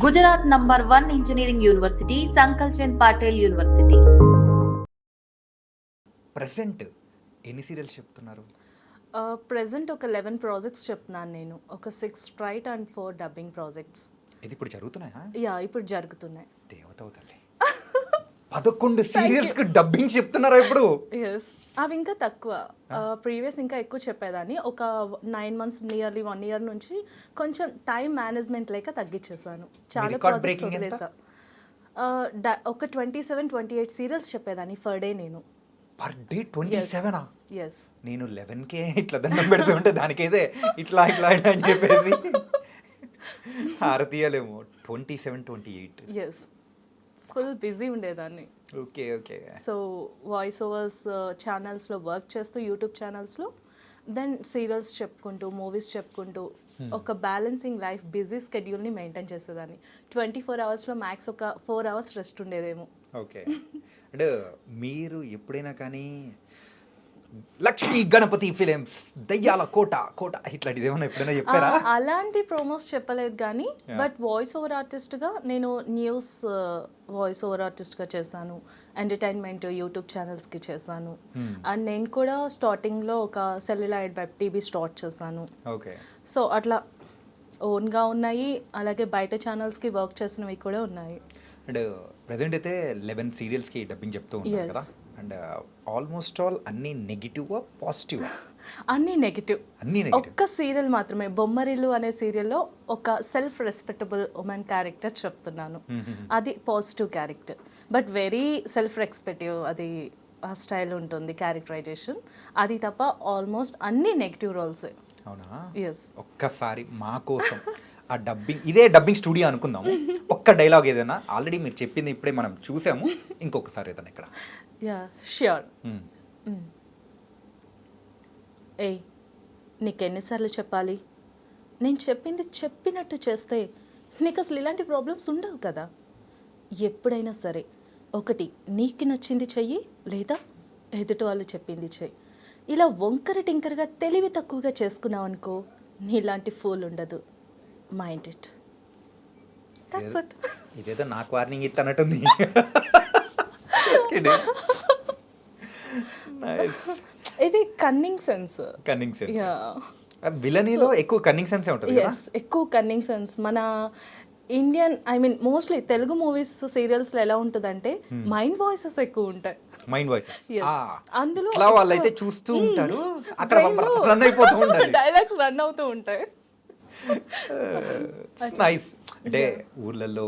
Gujarat number 1 engineering university Sankalchand Patil university. Present ఎన్ని serials చెప్తున్నారు? Present ఒక 11 ప్రాజెక్ట్స్ చెప్తున్నాను నేను. ఒక 6 స్ట్రైట్ అండ్ 4 డబ్బింగ్ ప్రాజెక్ట్స్. ఇది ఇప్పుడు జరుగుతున్నాయా? యా, ఇప్పుడు జరుగుతున్నాయి. దేవతవు తల్లి, 11 సీరియల్స్ కి డబ్బింగ్ చెప్తున్నారా ఇప్పుడు? ఎస్, అవి ఇంకా తక్కువ. ప్రీవియస్ ఇంకా ఎక్కువ చెప్పేదాన్ని. ఒక 9 months, నియర్లీ 1 year నుంచి కొంచెం టైం మేనేజ్మెంట్ లేక తగ్గించేసాను. చాలా ప్రాజెక్ట్స్ వదిలేసా. ఒక 27-28 సీరియల్స్ చెప్పేదాన్ని పర్ డే నేను. Per day 27? ఎస్. నేను 11కే ఇట్లా దండం పెడుతుంటే దానికైతే ఇట్లా ఇట్లా ఇట్లా అని చెప్పేసి హారతీయలేమో. 27-28. ఎస్, ఫుల్ బిజీ ఉండేదాన్ని. Okay okay. So voice overs ఛానల్స్లో వర్క్ చేస్తూ, యూట్యూబ్ ఛానల్స్లో, దెన్ సీరియల్స్ చెప్పుకుంటూ, మూవీస్ చెప్పుకుంటూ, ఒక బ్యాలెన్సింగ్ లైఫ్, బిజీ స్కెడ్యూల్ని మెయింటైన్ చేసేదాన్ని. 24 hours మ్యాక్స్ ఒక 4 hours రెస్ట్ ఉండేదేమో. ఓకే. అంటే మీరు ఎప్పుడైనా కానీ లక్ష్మీ గణపతి ఫిలిమ్స్, దయ్యాల కోట కోట ఇట్లాంటిది ఏమైనా ఎప్పుడైనా చెప్పారా? అలాంటి ప్రోమోస్ చెప్పలేదు కానీ, బట్ వాయిస్ ఓవర్ ఆర్టిస్ట్గా నేను న్యూస్ వాయిస్ ఓవర్ ఆర్టిస్ట్గా చేశాను, ఎంటర్టైన్మెంట్ యూట్యూబ్ ఛానల్స్కి చేశాను. అండ్ నేను కూడా స్టార్టింగ్లో ఒక సెల్యులాయిడ్ వెబ్ టీవీ స్టార్ట్ చేశాను. ఓకే. సో అట్లా ఓన్గా ఉన్నాయి, అలాగే బయట ఛానల్స్కి వర్క్ చేసినవి కూడా ఉన్నాయి. అండ్ ప్రజెంట్ అయితే 11 సీరియల్స్కి డబ్బింగ్ చెప్తూ ఉంటారు కదా. అండ్ ఆల్మోస్ట్ ఆల్ అన్ని నెగిటివా పాజిటివా? అన్నీ నెగిటివ్. ఒక్క సీరియల్ మాత్రమే, బొమ్మరిల్లు అనే సీరియల్లో ఒక సెల్ఫ్ రెస్పెక్టబుల్ ఉమెన్ క్యారెక్టర్ చెప్తున్నాను. అది positive character, but very self respective. అది ఆ స్టైల్ ఉంటుంది క్యారెక్టరైజేషన్. అది తప్ప ఆల్మోస్ట్ అన్ని నెగిటివ్ రోల్సే. అవునా? ఎస్. ఒక్కసారి మా కోసం ఆ డబ్బింగ్, ఇదే డబ్బింగ్ స్టూడియో అనుకుందాము, ఒక్క డైలాగ్ ఏదైనా, ఆల్రెడీ మీరు చెప్పింది ఇప్పుడే మనం చూసాము, ఇంకొకసారి ఏదైనా ఇక్కడ. Yeah, sure. ఏయ్, నీకెన్నిసార్లు చెప్పాలి? నేను చెప్పింది చెప్పినట్టు చేస్తే నీకు అసలు ఇలాంటి ప్రాబ్లమ్స్ ఉండవు కదా. ఎప్పుడైనా సరే, ఒకటి నీకు నచ్చింది చెయ్యి, లేదా ఎదుటి వాళ్ళు చెప్పింది చెయ్యి. ఇలా వంకర టింకరగా తెలివి తక్కువగా చేసుకున్నావు అనుకో, నీలాంటి ఫూల్ ఉండదు. Mind it. That's it. ఇదేదో నాకు వార్నింగ్ ఇస్తున్నట్టుంది. ఇది కన్నింగ్ సెన్స్. Cunning sense. విలనీలో ఎక్కువ కన్నింగ్ సెన్స్ ఉంటుంది కదా. ఎక్కువ కన్నింగ్ సెన్స్. మన Indian, I mean mostly Telugu movies సీరియల్స్లో ఎలా ఉంటుందంటే మైండ్ వాయిసెస్ ఎక్కువ ఉంటాయి. Mind voices. అందులో వాళ్ళైతే చూస్తూ ఉంటారు, అక్కడ రన్ అయిపోతూ ఉంటారు, డైలాగ్స్ రన్ అవుతూ ఉంటాయి. నైస్. అంటే ఊర్లలో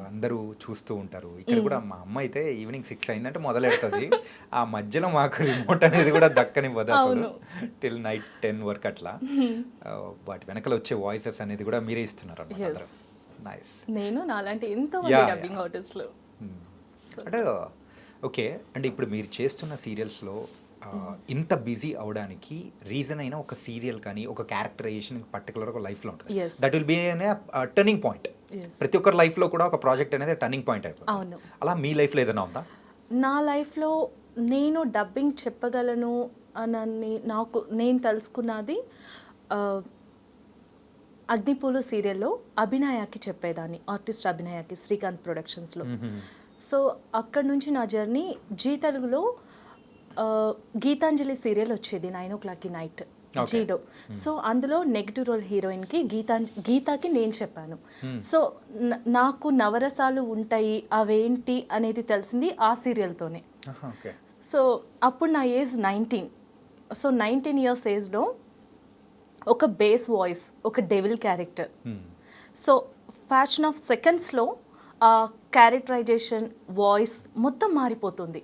అందరూ చూస్తూ ఉంటారు. ఇక్కడ కూడా మా అమ్మ అయితే ఈవినింగ్ 6 అయిందంటే మొదలెడుతుంది. ఆ మధ్యలో మాకు రిమోట్ అనేది కూడా దక్కనివ్వదు అసలు, టిల్ నైట్ 10 వరకు అట్లా. వాటి వెనకాల వచ్చే వాయిసెస్ అనేది కూడా మీరే ఇస్తున్నారు అన్నమాట. నైస్. నేను నాలాంటి ఎంతో మంది డబ్బింగ్ ఆర్టిస్టులు. అంటే ఓకే. అంటే ఇప్పుడు మీరు చేస్తున్న సీరియల్స్లో ఇంత బిజీ అవడానికి రీజన్ అయినా ఒక సీరియల్ కానీ ఒక క్యారెక్టరైజేషన్ పర్టికులర్ ఒక లైఫ్లో ఉంటుంది. That will be turning point. ప్రతి ఒక్కరి లైఫ్లో కూడా ఒక ప్రాజెక్ట్ అనేది టర్నింగ్ పాయింట్ అయిపోతుంది. అలా మీ లైఫ్లో ఏదైనా ఉందా? నా లైఫ్లో నేను డబ్బింగ్ చెప్పగలను అని నేను తెలుసుకున్నది అగ్నిపూలు సీరియల్లో అభినయాకి చెప్పేదాన్ని, ఆర్టిస్ట్ అభినయాకి, శ్రీకాంత్ ప్రొడక్షన్స్లో. సో అక్కడి నుంచి నా జర్నీ జీ తెలుగులో గీతాంజలి సీరియల్ వచ్చేది 9 o'clock నైట్ జీలో. సో అందులో నెగిటివ్ రోల్ హీరోయిన్కి గీతాకి నేను చెప్పాను. సో నాకు నవరసాలు ఉంటాయి, అవేంటి అనేది తెలిసింది ఆ సీరియల్తోనే. సో అప్పుడు నా ఏజ్ 19. సో 19 years ఏజ్లో ఒక బేస్ వాయిస్, ఒక devil character. So fashion of సెకండ్స్లో ఆ క్యారెక్టరైజేషన్, వాయిస్ మొత్తం మారిపోతుంది.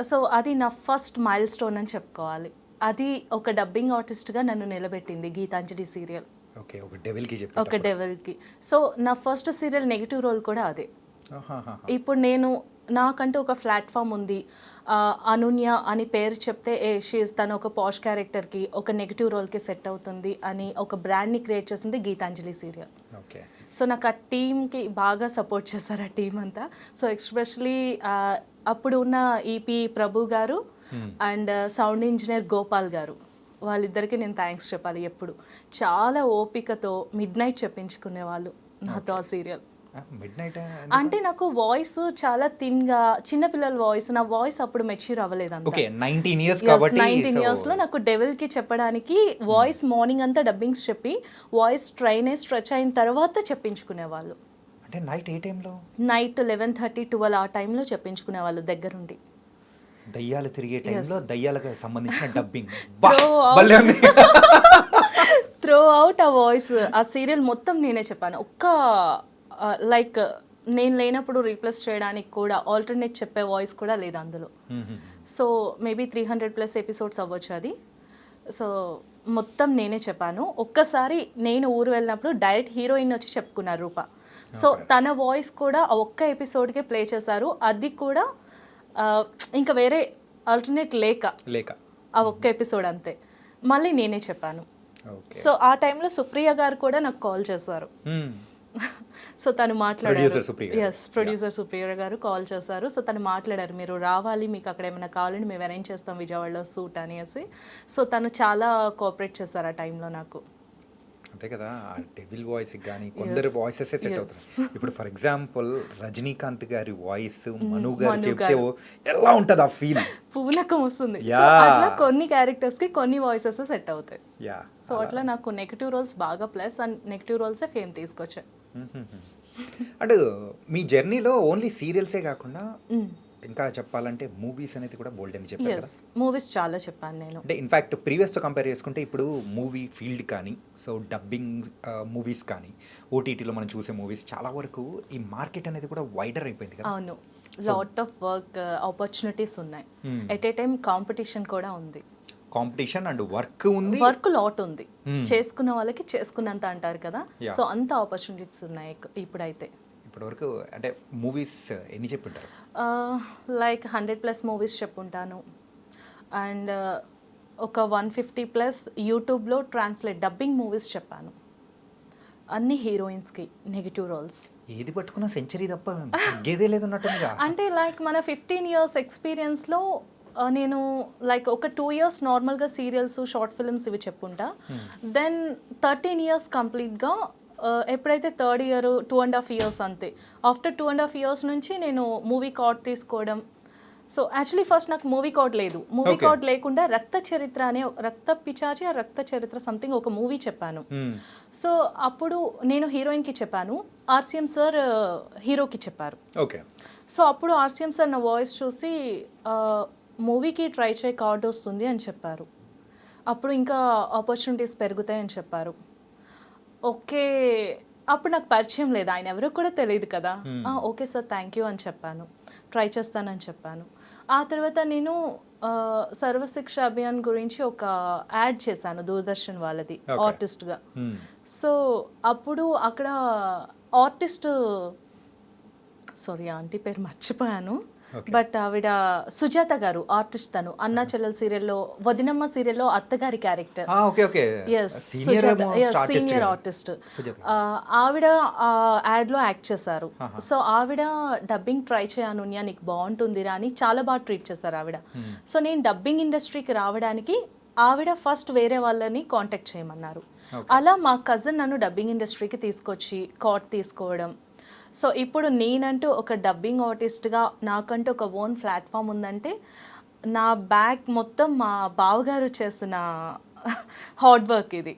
సో అది నా ఫస్ట్ మైల్ స్టోన్ అని చెప్పుకోవాలి. అది ఒక డబ్బింగ్ ఆర్టిస్ట్గా నన్ను నిలబెట్టింది గీతాంజలి సీరియల్. ఒక డెవిల్కి. సో నా ఫస్ట్ సీరియల్ నెగిటివ్ రోల్ కూడా అదే. ఇప్పుడు నేను నాకంటూ ఒక ప్లాట్ఫామ్ ఉంది. అనున్య అని పేరు చెప్తే తను ఒక పాష్ క్యారెక్టర్కి, ఒక నెగిటివ్ రోల్కి సెట్ అవుతుంది అని ఒక బ్రాండ్ని క్రియేట్ చేసింది గీతాంజలి సీరియల్. సో నాకు ఆ టీమ్కి బాగా సపోర్ట్ చేశారు ఆ టీం అంతా. సో ఎస్పెషలీ అప్పుడు ఉన్న ఈపీ ప్రభు గారు అండ్ సౌండ్ ఇంజనీర్ గోపాల్ గారు, వాళ్ళిద్దరికీ నేను థ్యాంక్స్ చెప్పాలి. ఎప్పుడు చాలా ఓపికతో మిడ్ నైట్ చెప్పించుకునేవాళ్ళు నాతో ఆ సీరియల్. మిడ్ నైట్ అంటే నాకు వాయిస్ చాలా థిన్గా, చిన్నపిల్లల వాయిస్, నా వాయిస్ అప్పుడు మెచ్యూర్ అవ్వలేదు అంత. ఓకే 19 ఇయర్స్ కాబట్టి 19 ఇయర్స్ లో నాకు డెవిల్ కి చెప్పడానికి వాయిస్ మార్నింగ్ అంతా డబ్బింగ్స్ చెప్పి వాయిస్ స్ట్రెచ్ అయిన తర్వాత చెప్పించుకునేవాళ్ళు. అంటే నైట్ ఏ టైంలో నైట్ 11:30 12 ఆ టైంలో చెప్పించుకునేవాళ్ళు దగ్గరుండి. దయ్యాలు తిరిగే టైంలో దయ్యాలకు సంబంధించిన డబ్బింగ్ త్రో అవుట్ ఆ వాయిస్, ఆ సీరియల్ మొత్తం నేనే చెప్పాను. లైక్ నేను లేనప్పుడు రీప్లేస్ చేయడానికి కూడా ఆల్టర్నేట్ చెప్పే వాయిస్ కూడా లేదు అందులో. సో మేబీ 300+ ఎపిసోడ్స్ అవ్వచ్చు అది. సో మొత్తం నేనే చెప్పాను. ఒక్కసారి నేను ఊరు వెళ్ళినప్పుడు డైరెక్ట్ హీరోయిన్ వచ్చి చెప్పుకున్నారు రూప. సో తన వాయిస్ కూడా ఆ ఒక్క ఎపిసోడ్కే ప్లే చేశారు. అది కూడా ఇంకా వేరే ఆల్టర్నేట్ లేక ఆ ఒక్క ఎపిసోడ్ అంతే మళ్ళీ నేనే చెప్పాను. సో ఆ టైంలో సుప్రియ గారు కూడా నాకు కాల్ చేశారు. సో తను మాట్లాడారు. ఎస్, ప్రొడ్యూసర్ సుప్రియ గారు కాల్ చేశారు. సో తను మాట్లాడారు, మీరు రావాలి, మీకు అక్కడ ఏమైనా కావాలండి మేము అరేంజ్ చేస్తాం విజయవాడలో షూట్ అనేసి. సో తను చాలా కోఆపరేట్ చేశారు ఆ టైంలో నాకు. అంతే కదా, డెవిల్ వాయిస్ కానీ కొందరు వాయిసెస్ సెట్ అవుతుంది. ఇప్పుడు ఫర్ ఎగ్జాంపుల్ రజనీకాంత్ గారి వాయిస్ మను గారు చెప్తే ఎలా ఉంటుంది ఆ ఫీల్, పూనకం వస్తుంది. అట్లా కొన్ని క్యారెక్టర్స్ కి కొన్ని వాయిసెస్ సెట్ అవుతాయి. సో అట్లా నాకు నెగటివ్ రోల్స్ బాగా ప్లస్ అండ్ నెగటివ్ రోల్సే ఫేమ్ తీసుకొచ్చాయి. అంటే మీ జర్నీలో ఓన్లీ సీరియల్సే కాకుండా ఇంకా చెప్పాలంటే మూవీస్ అనేది కూడా బోల్డ్ అని చెప్పారు కదా. మూవీస్ చాలా చెప్పాను నేను. అంటే ఇన్ఫ్యాక్ట్ ప్రీవియస్తో కంపేర్ చేసుకుంటే ఇప్పుడు మూవీ ఫీల్డ్ కానీ, సో డబ్బింగ్ మూవీస్ కానీ, ఓటీటీలో మనం చూసే మూవీస్ చాలా వరకు ఈ మార్కెట్ అనేది కూడా వైడర్ అయిపోయింది కదా. అవును, లాట్ ఆఫ్ వర్క్ ఆపర్చునిటీస్ ఉన్నాయి. ఎట్ ఏ టైం కాంపిటీషన్ కూడా ఉంది. కాంపిటీషన్ అండ్ వర్క్ ఉంది, వర్క్ లాట్ ఉంది. చేసుకున్న వాళ్ళకి చేసుకున్నంత అంటారు కదా. సో అంత ఆపర్చునిటీస్ ఉన్నాయి ఇప్పుడైతే. ఇప్పటివరకు అంటే మూవీస్ ఎన్ని చెప్పుంటారు? Like 100+ movies చెప్పుంటాను. అండ్ ఒక 150+ యూట్యూబ్లో ట్రాన్స్లేట్ డబ్బింగ్ మూవీస్ చెప్పాను. అన్ని హీరోయిన్స్కి నెగిటివ్ రోల్స్. ఏది పట్టుకున్నా సెంచరీ తప్ప గేదే లేదన్నట్టుగా. అంటే లైక్ మన 15 ఇయర్స్ ఎక్స్పీరియన్స్లో నేను లైక్ ఒక 2 ఇయర్స్ నార్మల్గా సీరియల్స్, షార్ట్ ఫిల్మ్స్ ఇవి చెప్పుంటా. దెన్ 13 ఇయర్స్ కంప్లీట్గా ఎప్పుడైతే 3rd ఇయర్ 2.5 ఇయర్స్ అంతే. ఆఫ్టర్ 2.5 ఇయర్స్ నుంచి నేను మూవీ కార్డ్ తీసుకోవడం. సో యాక్చువల్లీ ఫస్ట్ నాకు మూవీ కార్డ్ లేదు. మూవీ కార్డ్ లేకుండా రక్త చరిత్ర అనే రక్త పిచాచి ఆ రక్త చరిత్ర సంథింగ్ ఒక మూవీ చెప్పాను. సో అప్పుడు నేను హీరోయిన్కి చెప్పాను, ఆర్సీఎం సార్ హీరోకి చెప్పారు. ఓకే. సో అప్పుడు ఆర్సీఎం సార్ నా వాయిస్ చూసి మూవీకి ట్రై చేయి, కార్డ్ వస్తుంది అని చెప్పారు. అప్పుడు ఇంకా ఆపర్చునిటీస్ పెరుగుతాయని చెప్పారు. ఓకే, అప్పుడు నాకు పరిచయం లేదు, ఆయన ఎవరో కూడా తెలియదు కదా. ఓకే సార్ థ్యాంక్ యూ అని చెప్పాను, ట్రై చేస్తానని చెప్పాను. ఆ తర్వాత నేను సర్వశిక్ష అభియాన్ గురించి ఒక యాడ్ చేశాను దూరదర్శన్ వాళ్ళది ఆర్టిస్ట్గా. సో అప్పుడు అక్కడ ఆర్టిస్ట్, సారీ ఆంటీ పేరు మర్చిపోయాను, బట్ ఆవిడ సుజాత గారు ఆర్టిస్ట్. తను అన్నా చెల్లెల్ సీరియల్లో, వదినమ్మ సీరియల్లో అత్తగారి క్యారెక్టర్. Senior artist. ఆవిడ యాడ్లో యాక్ట్ చేశారు. సో ఆవిడ డబ్బింగ్ ట్రై చేయను, నీకు బాగుంటుందిరా అని చాలా బాగా ట్రీట్ చేశారు ఆవిడ. సో నేను డబ్బింగ్ ఇండస్ట్రీకి రావడానికి ఆవిడ ఫస్ట్ వేరే వాళ్ళని కాంటాక్ట్ చేయమన్నారు. అలా మా కజిన్ నన్ను డబ్బింగ్ ఇండస్ట్రీకి తీసుకొచ్చి కార్డ్ తీసుకోవడం. సో ఇప్పుడు నేనంటూ ఒక డబ్బింగ్ ఆర్టిస్ట్గా నాకంటూ ఒక ఓన్ ప్లాట్ఫామ్ ఉందంటే నా బ్యాక్ మొత్తం మా బావగారు చేసిన హార్డ్ వర్క్ ఇది.